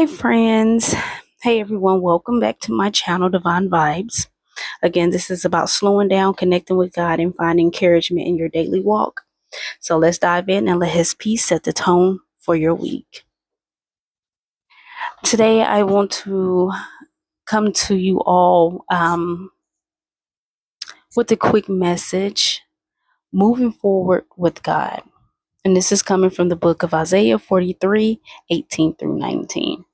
Hi, friends. Hey, everyone. Welcome back to my channel, Divine Vibes. Again, this is about slowing down, connecting with God, and finding encouragement in your daily walk. So let's dive in and let His peace set the tone for your week. Today, I want to come to you all with a quick message moving forward with God. And this is coming from the book of Isaiah 43:18 through 19.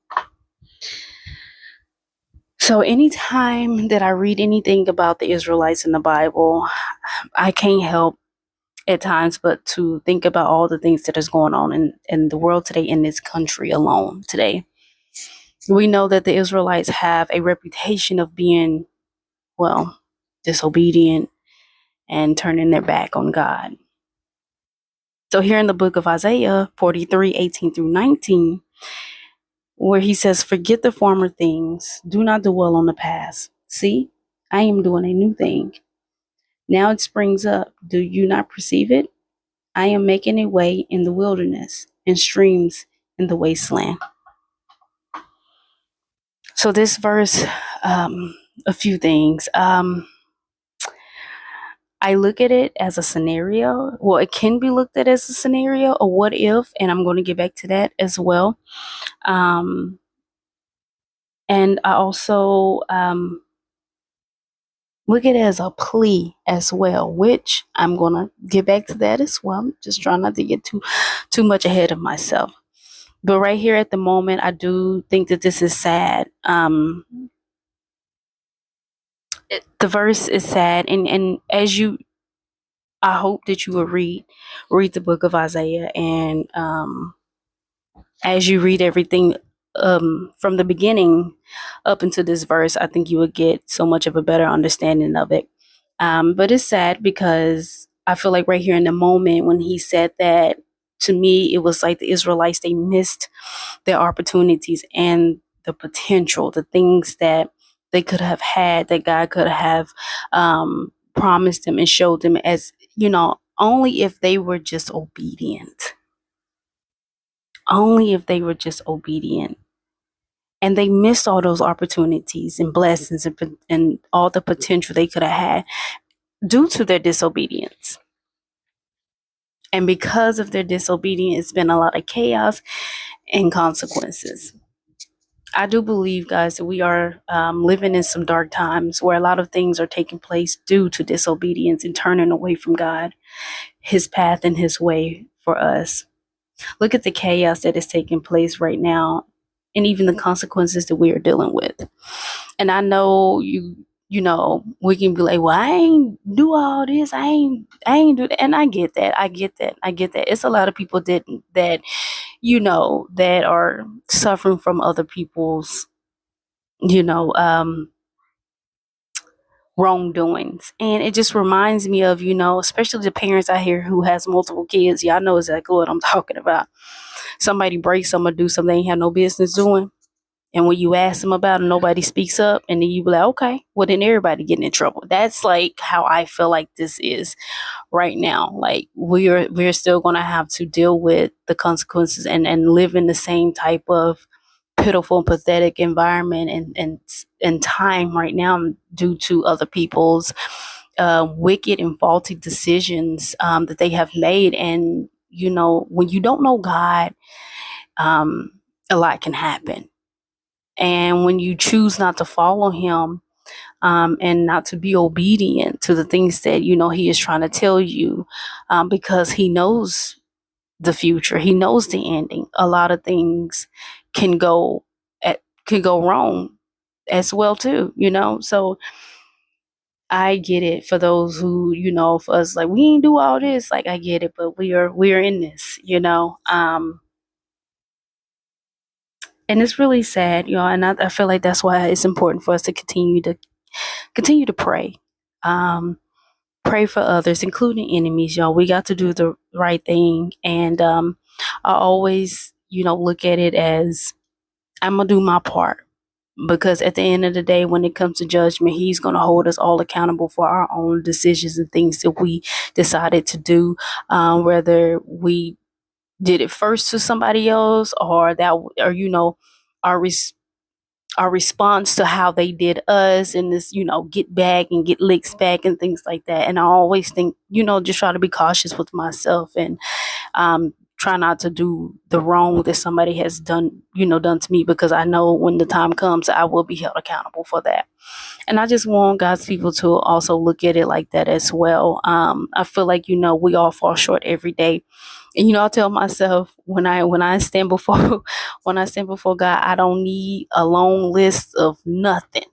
So anytime that I read anything about the Israelites in the Bible, I can't help at times but to think about all the things that is going on in the world today, in this country alone today. We know that the Israelites have a reputation of being, well, disobedient and turning their back on God. So here in the book of Isaiah 43:18 through 19, where he says, "Forget the former things, do not dwell on the past. See, I am doing a new thing. Now it springs up. Do you not perceive it? I am making a way in the wilderness and streams in the wasteland." So this verse, a few things. I look at it as a scenario. Well, it can be looked at as a scenario, a what if, and I'm going to get back to that as well. And I also look at it as a plea as well, which I'm going to get back to that as well. Just trying not to get too much ahead of myself. But right here at the moment, I do think that this is sad. The verse is sad, and as you, I hope that you will read the book of Isaiah, and as you read everything from the beginning up into this verse, I think you would get so much of a better understanding of it. But it's sad because I feel like right here in the moment when he said that, to me, it was like the Israelites, they missed their opportunities and the potential, the things that they could have had, that God could have promised them and showed them, as only if they were just obedient. Only if they were just obedient. And they missed all those opportunities and blessings and all the potential they could have had due to their disobedience. And because of their disobedience, it's been a lot of chaos and consequences. I do believe, guys, that we are living in some dark times where a lot of things are taking place due to disobedience and turning away from God, His path and His way for us. Look at the chaos that is taking place right now, and even the consequences that we are dealing with. And I know we can be like, well, I ain't do all this. I ain't do that. And I get that. I get that. It's a lot of people that are suffering from other people's, wrongdoings. And it just reminds me of, especially the parents out here who has multiple kids. Y'all know exactly what I'm talking about. Somebody breaks something or do something they ain't have no business doing. And when you ask them about it, nobody speaks up. And then you be like, okay, well, then everybody getting in trouble. That's like how I feel like this is right now. Like we're still going to have to deal with the consequences and live in the same type of pitiful and pathetic environment and time right now due to other people's wicked and faulty decisions that they have made. And, when you don't know God, a lot can happen. And when you choose not to follow Him, and not to be obedient to the things that He is trying to tell you, because He knows the future, He knows the ending. A lot of things can go wrong as well too. So I get it for those who, for us, like, we ain't do all this. Like, I get it, but we are in this. And it's really sad, and I feel like that's why it's important for us to continue to pray. Pray for others, including enemies, y'all. We got to do the right thing. And I always, look at it as, I'm going to do my part. Because at the end of the day, when it comes to judgment, He's going to hold us all accountable for our own decisions and things that we decided to do, whether we did it first to somebody else or our our response to how they did us, and this, get back and get licks back and things like that. And I always think, just try to be cautious with myself, and try not to do the wrong that somebody has done to me, because I know when the time comes, I will be held accountable for that. And I just want God's people to also look at it like that as well. I feel like, we all fall short every day. And I tell myself, when I stand before when I stand before God, I don't need a long list of nothing.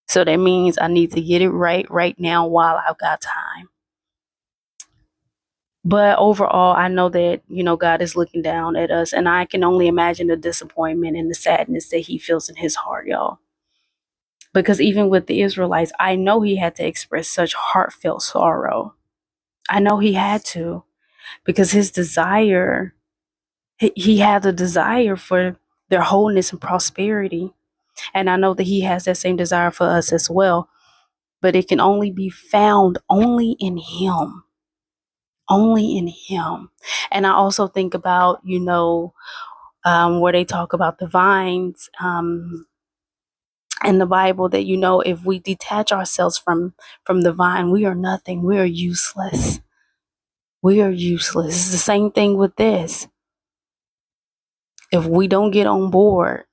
So that means I need to get it right now while I've got time. But overall, I know that, God is looking down at us, and I can only imagine the disappointment and the sadness that he feels in his heart, y'all. Because even with the Israelites, I know he had to express such heartfelt sorrow. I know he had to, because his desire, he had a desire for their wholeness and prosperity. And I know that he has that same desire for us as well. But it can only be found only in him. Only in him. And I also think about, where they talk about the vines in the Bible, that, if we detach ourselves from the vine, we are nothing. We are useless. We are useless. It's the same thing with this. If we don't get on board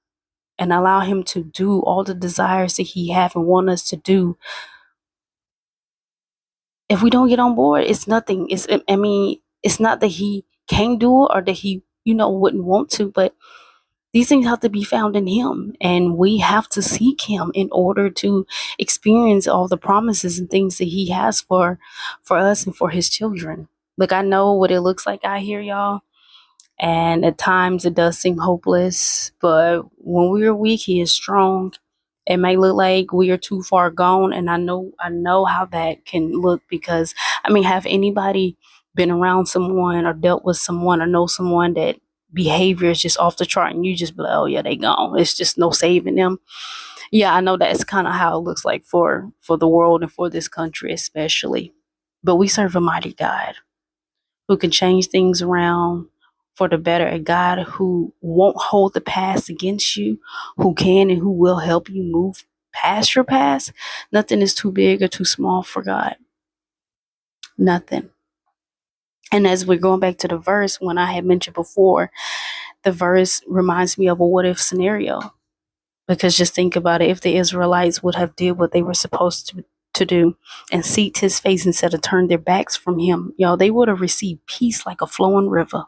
and allow him to do all the desires that he have and want us to do, if we don't get on board, it's nothing. It's not that he can't do it or that he, wouldn't want to, but these things have to be found in him, and we have to seek him in order to experience all the promises and things that he has for us and for his children. Look, I know what it looks like out here, y'all. And at times it does seem hopeless, but when we are weak, he is strong. It may look like we are too far gone, and I know how that can look, because have anybody been around someone or dealt with someone or know someone that behavior is just off the chart, and you just be like, oh yeah, they gone, it's just no saving them? Yeah, I know that's kind of how it looks like for the world and for this country especially. But we serve a mighty God who can change things around for the better, a God who won't hold the past against you, who can and who will help you move past your past. Nothing is too big or too small for God. Nothing. And as we're going back to the verse, when I had mentioned before, the verse reminds me of a what if scenario. Because just think about it, if the Israelites would have did what they were supposed to do and seeked his face instead of turned their backs from him, y'all, they would have received peace like a flowing river.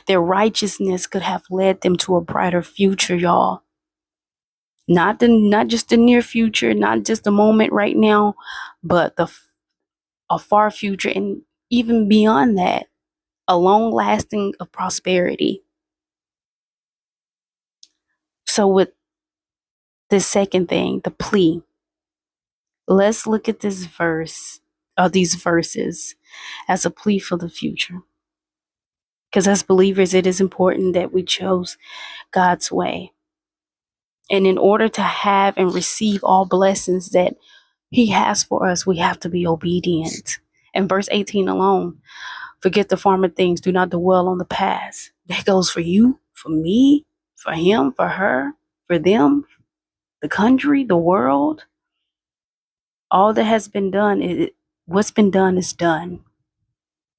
Their righteousness could have led them to a brighter future, y'all. Not just the near future, not just the moment right now, but a far future, and even beyond that, a long lasting of prosperity. So with this second thing, the plea, let's look at this verse or these verses as a plea for the future. Because as believers, it is important that we chose God's way. And in order to have and receive all blessings that he has for us, we have to be obedient. And verse 18 alone, forget the former things, do not dwell on the past. That goes for you, for me, for him, for her, for them, the country, the world. All that has been done, what's been done is done.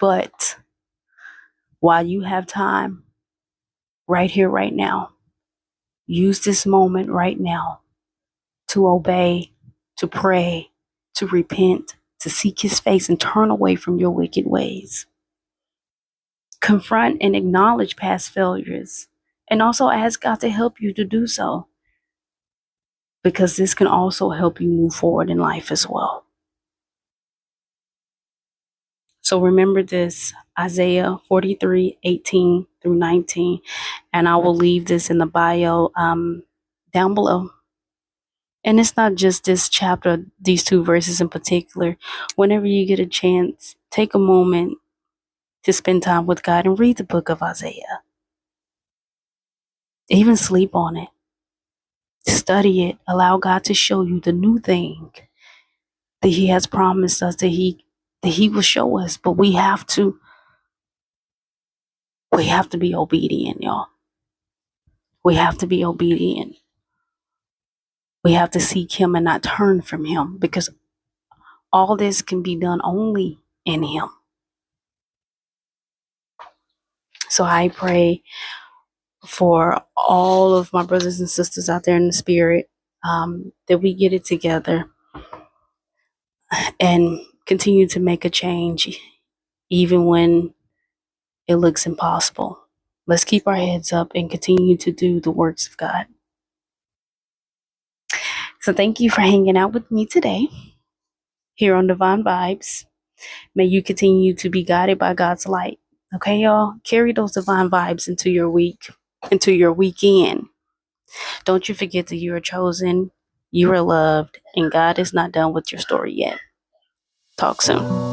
But while you have time, right here, right now, use this moment right now to obey, to pray, to repent, to seek his face and turn away from your wicked ways. Confront and acknowledge past failures, and also ask God to help you to do so, because this can also help you move forward in life as well. So remember this, Isaiah 43:18-19, and I will leave this in the bio down below. And it's not just this chapter, these two verses in particular. Whenever you get a chance, take a moment to spend time with God and read the book of Isaiah. Even sleep on it. Study it. Allow God to show you the new thing that he has promised us, that he will show us. But we have to be obedient, y'all. We have to be obedient. We have to seek him and not turn from him, because all this can be done only in him. So I pray for all of my brothers and sisters out there in the spirit, that we get it together and continue to make a change, even when it looks impossible. Let's keep our heads up and continue to do the works of God. So thank you for hanging out with me today here on Divine Vibes. May you continue to be guided by God's light. Okay, y'all? Carry those divine vibes into your week, into your weekend. Don't you forget that you are chosen, you are loved, and God is not done with your story yet. Talk soon.